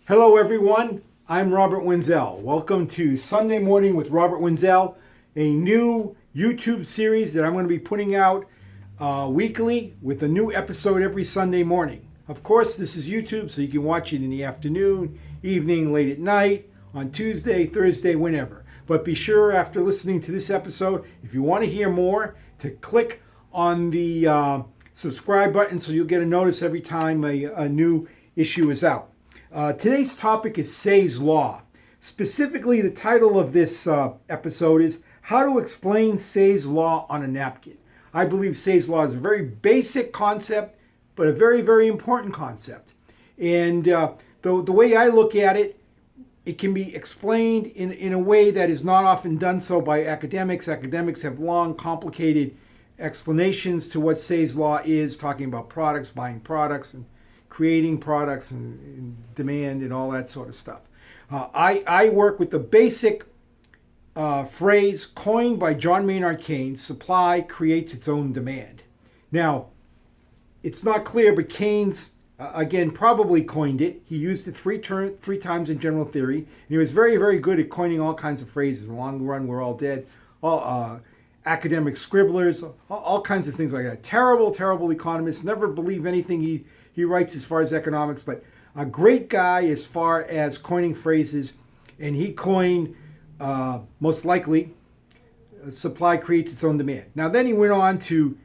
Hello everyone, I'm Robert Wenzel. Welcome to Sunday Morning with Robert Wenzel, a new YouTube series that I'm going to be putting out weekly with a new episode every Sunday morning. Of course, this is YouTube, so you can watch it in the afternoon, evening, late at night, on Tuesday, Thursday, whenever. But be sure after listening to this episode, if you want to hear more, to click on the subscribe button so you'll get a notice every time a new issue is out. Today's topic is Say's Law. Specifically, the title of this episode is How to Explain Say's Law on a Napkin. I believe Say's Law is a very basic concept, but a very, very important concept. And the way I look at it, it can be explained in a way that is not often done so by academics. Academics have long, complicated explanations to what Say's Law is, talking about products, buying products, and creating products and demand and all that sort of stuff. I work with the basic phrase coined by John Maynard Keynes: supply creates its own demand. Now, it's not clear, but Keynes, again, probably coined it. He used it three times in general theory, and he was very, very good at coining all kinds of phrases. In the long run, we're all dead. All academic scribblers, all kinds of things like that. Terrible, terrible economist. Never believe anything he writes as far as economics, but a great guy as far as coining phrases. And he coined, most likely, supply creates its own demand. Now, then he went on to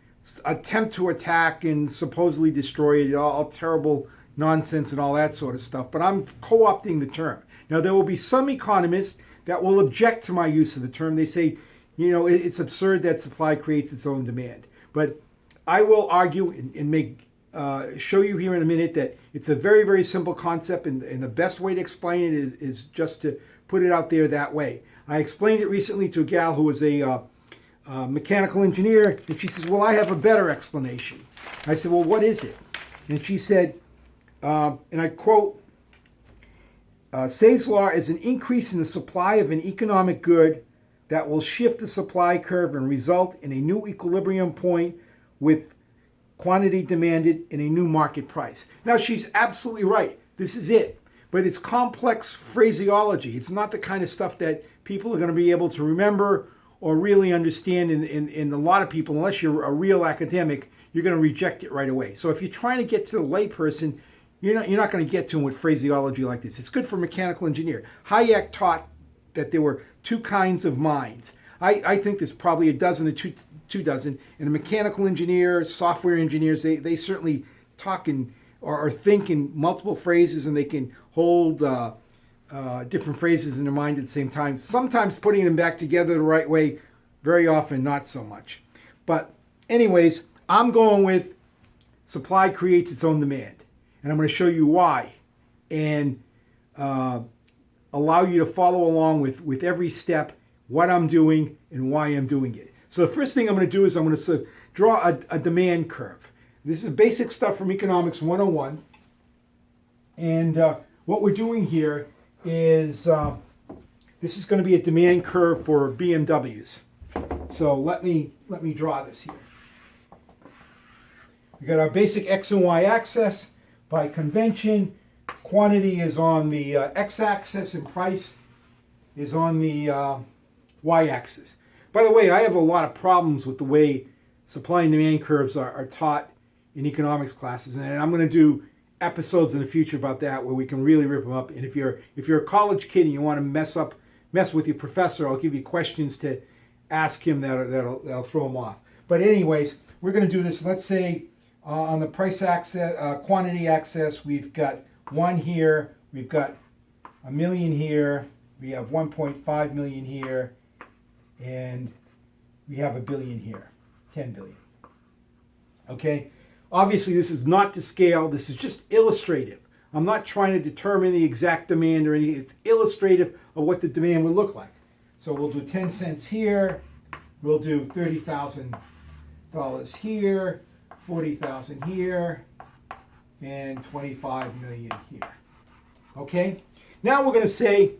attempt to attack and supposedly destroy it, all terrible nonsense and all that sort of stuff. But I'm co-opting the term. Now, there will be some economists that will object to my use of the term. They say, you know, it's absurd that supply creates its own demand. But I will argue and show you here in a minute that it's a very, very simple concept, and the best way to explain it is just to put it out there that way. I explained it recently to a gal who was a mechanical engineer, and she says, well, I have a better explanation. I said, well, what is it? And she said, and I quote, Say's Law is an increase in the supply of an economic good that will shift the supply curve and result in a new equilibrium point with quantity demanded in a new market price. Now, she's absolutely right. This is it. But it's complex phraseology. It's not the kind of stuff that people are going to be able to remember or really understand. In a lot of people, unless you're a real academic, you're going to reject it right away. So if you're trying to get to the layperson, you're not going to get to him with phraseology like this. It's good for a mechanical engineer. Hayek taught that there were two kinds of minds. I think there's probably a dozen or two dozen. And a mechanical engineer, software engineers, they certainly talk or think in multiple phrases, and they can hold different phrases in their mind at the same time. Sometimes putting them back together the right way, very often not so much. But anyways, I'm going with supply creates its own demand. And I'm going to show you why. And allow you to follow along with every step, what I'm doing and why I'm doing it. So the first thing I'm going to do is I'm going to draw a demand curve. This is basic stuff from Economics 101. And what we're doing here is this is going to be a demand curve for BMWs. So let me draw this here. We got our basic X and Y axis. By convention, quantity is on the x-axis and price is on the y-axis. By the way, I have a lot of problems with the way supply and demand curves are taught in economics classes, and I'm going to do episodes in the future about that where we can really rip them up. And if you're a college kid and you want to mess with your professor, I'll give you questions to ask him that'll throw him off. But anyways, we're going to do this. Let's say on the price axis, quantity axis, we've got 1 here, we've got 1 million here, we have 1.5 million here, and we have 1 billion here, 10 billion. Okay? Obviously, this is not to scale. This is just illustrative. I'm not trying to determine the exact demand or anything. It's illustrative of what the demand would look like. So we'll do 10 cents here. We'll do $30,000 here, 40,000 here, and 25 million here. Okay? Now we're going to say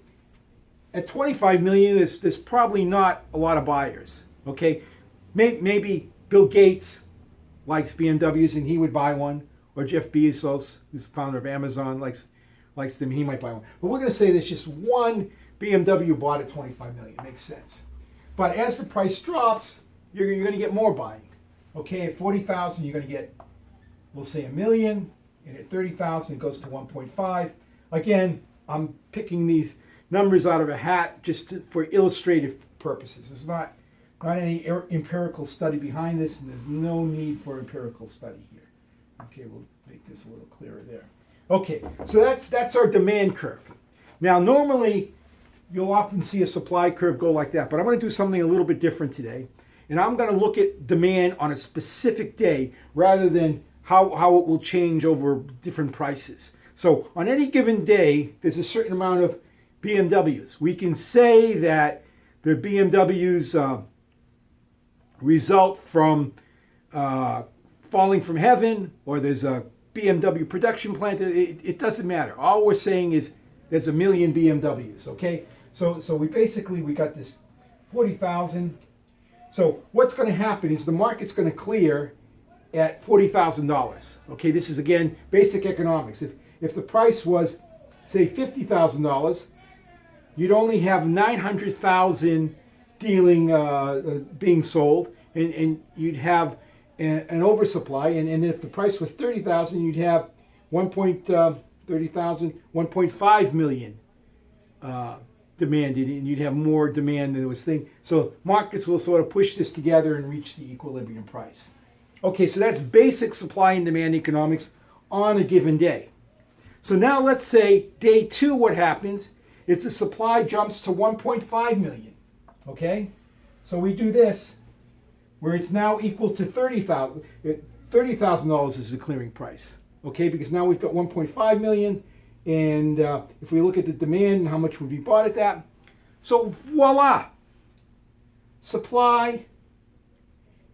at 25 million, there's probably not a lot of buyers. Okay? Maybe Bill Gates likes BMWs and he would buy one, or Jeff Bezos, who's the founder of Amazon, likes likes them, he might buy one. But we're going to say there's just one BMW bought at 25 million. Makes sense. But as the price drops, you're going to get more buying. Okay, at 40,000, you're going to get, we'll say, a million, and at 30,000, it goes to 1.5. Again, I'm picking these numbers out of a hat just for illustrative purposes. There's not any empirical study behind this, and there's no need for empirical study here. Okay, we'll make this a little clearer there. Okay, so that's our demand curve. Now, normally, you'll often see a supply curve go like that, but I'm going to do something a little bit different today. And I'm going to look at demand on a specific day rather than how it will change over different prices. So on any given day, there's a certain amount of BMWs. We can say that the BMWs result from falling from heaven, or there's a BMW production plant. It doesn't matter. All we're saying is there's a million BMWs, okay? So we got this 40,000. So what's going to happen is the market's going to clear at $40,000. Okay, this is again basic economics. If the price was, say, $50,000, you'd only have 900,000 being sold, and you'd have an oversupply. And if the price was 30,000, you'd have 1.5 million demanded, and you'd have more demand than there was thing. So markets will sort of push this together and reach the equilibrium price. Okay, so that's basic supply and demand economics on a given day. So now let's say day 2, what happens is the supply jumps to 1.5 million. Okay, so we do this where it's now equal to $30,000. $30,000 is the clearing price. Okay, because now we've got 1.5 million. And if we look at the demand and how much would be bought at that, so voila, supply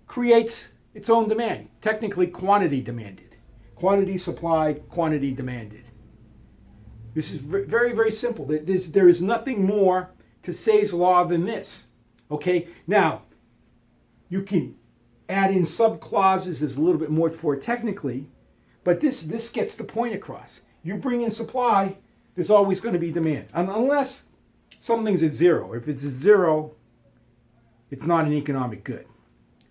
creates its own demand. Technically, quantity demanded. Quantity supplied, quantity demanded. This is very, very simple. There is nothing more to Say's law than this. Okay, now you can add in subclauses. There's a little bit more for it technically, but this gets the point across. You bring in supply, there's always going to be demand. Unless something's at zero. If it's at zero, it's not an economic good.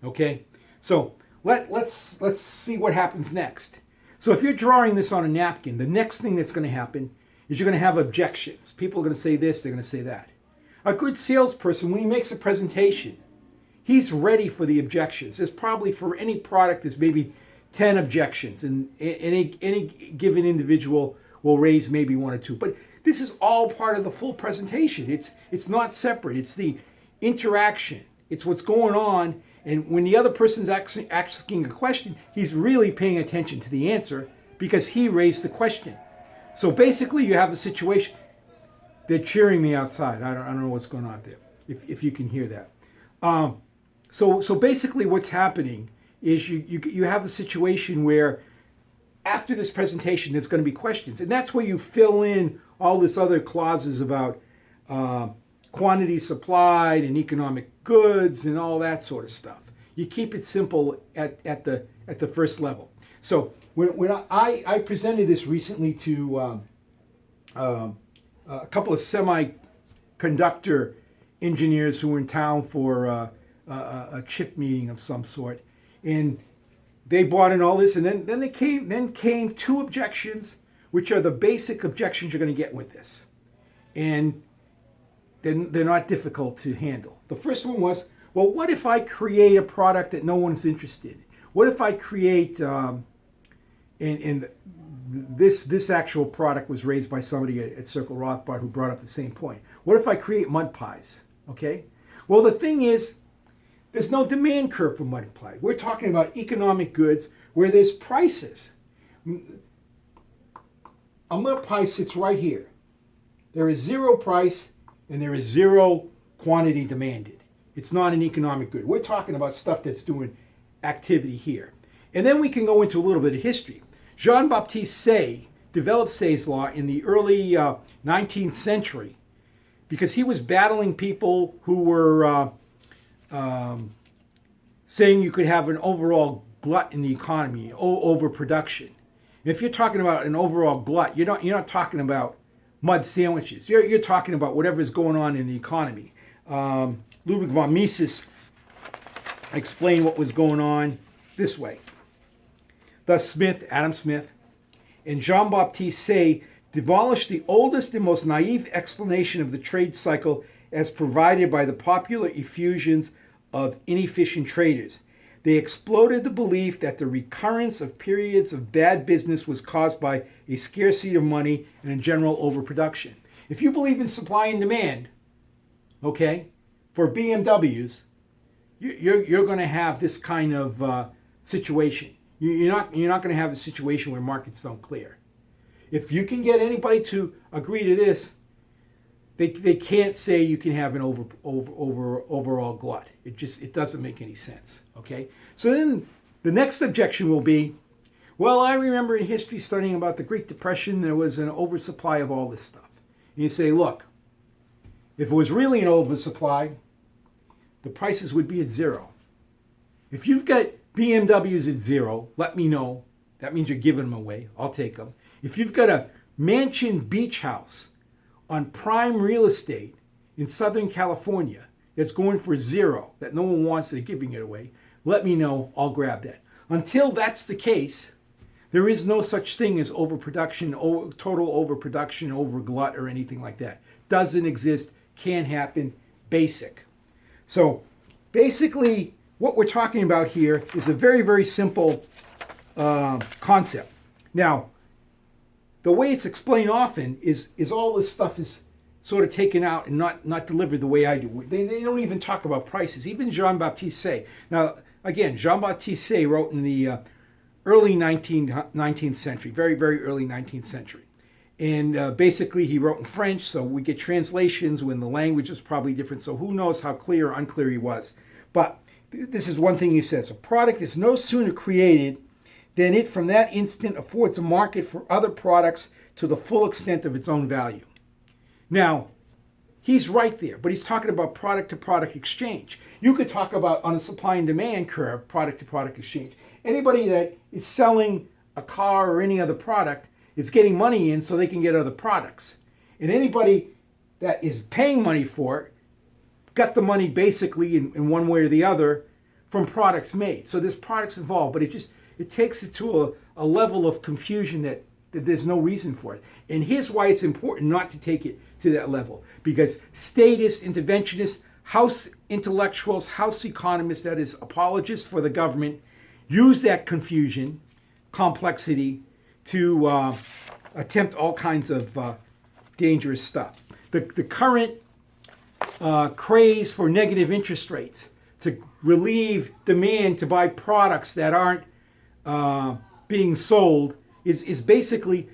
Okay? So let's see what happens next. So if you're drawing this on a napkin, the next thing that's going to happen is you're going to have objections. People are going to say this, they're going to say that. A good salesperson, when he makes a presentation, he's ready for the objections. There's probably, for any product, there's maybe 10 objections, and any given individual will raise maybe 1 or 2. But this is all part of the full presentation. It's not separate. It's the interaction. It's what's going on. And when the other person's asking a question, he's really paying attention to the answer because he raised the question. So basically, you have a situation. They're cheering me outside. I don't know what's going on there, if you can hear that. So basically, what's happening is you have a situation where after this presentation, there's going to be questions. And that's where you fill in all this other clauses about quantity supplied and economic goods and all that sort of stuff. You keep it simple at the first level. So when I presented this recently to a couple of semiconductor engineers who were in town for a chip meeting of some sort, and they brought in all this, and then came 2 objections, which are the basic objections you're going to get with this, and they're not difficult to handle. The first one was, well, what if I create a product that no one's interested in? What if I create, and this actual product was raised by somebody at Circle Rothbard who brought up the same point. What if I create mud pies? Okay. Well, the thing is, there's no demand curve for mud pie. We're talking about economic goods where there's prices. A mud pie sits right here. There is 0 price and there is 0 quantity demanded. It's not an economic good. We're talking about stuff that's doing activity here. And then we can go into a little bit of history. Jean-Baptiste Say developed Say's law in the early 19th century because he was battling people who were saying you could have an overall glut in the economy, overproduction. If you're talking about an overall glut, you're not talking about mud sandwiches. You're talking about whatever is going on in the economy. Ludwig von Mises explained what was going on this way. Thus Smith, Adam Smith, and Jean-Baptiste Say demolished the oldest and most naive explanation of the trade cycle as provided by the popular effusions of inefficient traders. They exploded the belief that the recurrence of periods of bad business was caused by a scarcity of money and a general overproduction. If you believe in supply and demand, okay, for BMWs, you're going to have this kind of situation. You're not going to have a situation where markets don't clear. If you can get anybody to agree to this, they can't say you can have an overall glut. It doesn't make any sense. Okay. So then the next objection will be, well, I remember in history studying about the Great Depression, there was an oversupply of all this stuff. And you say, look, if it was really an oversupply, the prices would be at zero. If you've got BMWs at zero, let me know. That means you're giving them away. I'll take them. If you've got a mansion beach house on prime real estate in Southern California that's going for zero, that no one wants, they're giving it away, let me know. I'll grab that. Until that's the case, there is no such thing as overproduction, total overproduction, overglut, or anything like that. Doesn't exist, can't happen, basic. So basically, what we're talking about here is a very, very simple concept. Now, the way it's explained often is all this stuff is sort of taken out and not delivered the way I do. They don't even talk about prices. Even Jean-Baptiste Say. Now, again, Jean-Baptiste Say wrote in the early 19th century, very, very early 19th century. And basically he wrote in French, so we get translations when the language is probably different. So who knows how clear or unclear he was. But this is one thing he says. A product is no sooner created than it from that instant affords a market for other products to the full extent of its own value. Now, he's right there, but he's talking about product-to-product exchange. You could talk about, on a supply and demand curve, product-to-product exchange. Anybody that is selling a car or any other product is getting money in so they can get other products. And anybody that is paying money for it got the money basically in one way or the other from products made. So there's products involved, but it takes it to a level of confusion that there's no reason for it. And here's why it's important not to take it to that level. Because statists, interventionists, house intellectuals, house economists, that is, apologists for the government, use that confusion, complexity, to attempt all kinds of dangerous stuff. The current craze for negative interest rates to relieve demand to buy products that aren't being sold is basically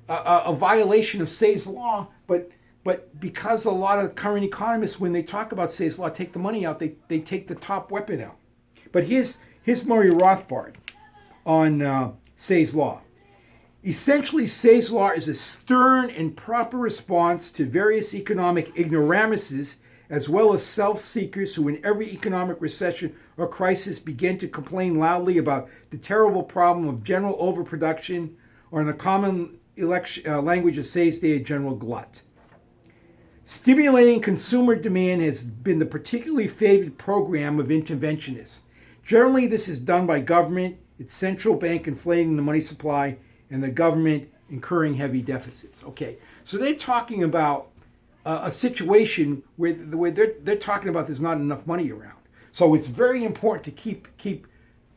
a violation of Say's law, but because a lot of current economists, when they talk about Say's law, take the money out, they take the top weapon out. But here's Murray Rothbard on Say's law. Essentially, Say's law is a stern and proper response to various economic ignoramuses, as well as self-seekers who in every economic recession or crisis begin to complain loudly about the terrible problem of general overproduction, or in the common language of Say's day, a general glut. Stimulating consumer demand has been the particularly favored program of interventionists. Generally, this is done by government, its central bank inflating the money supply, and the government incurring heavy deficits. Okay, so they're talking about a situation where they're talking about there's not enough money around. So it's very important to keep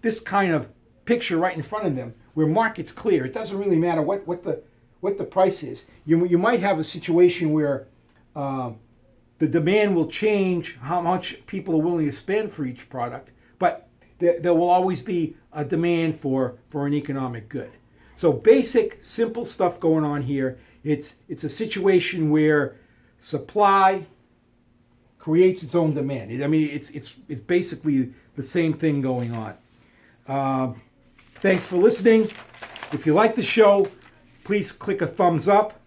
this kind of picture right in front of them, where market's clear. It doesn't really matter what the price is. You might have a situation where the demand will change how much people are willing to spend for each product, but there will always be a demand for an economic good. So basic, simple stuff going on here. It's a situation where supply creates its own demand. I mean, it's basically the same thing going on. Thanks for listening. If you like the show, please click a thumbs up.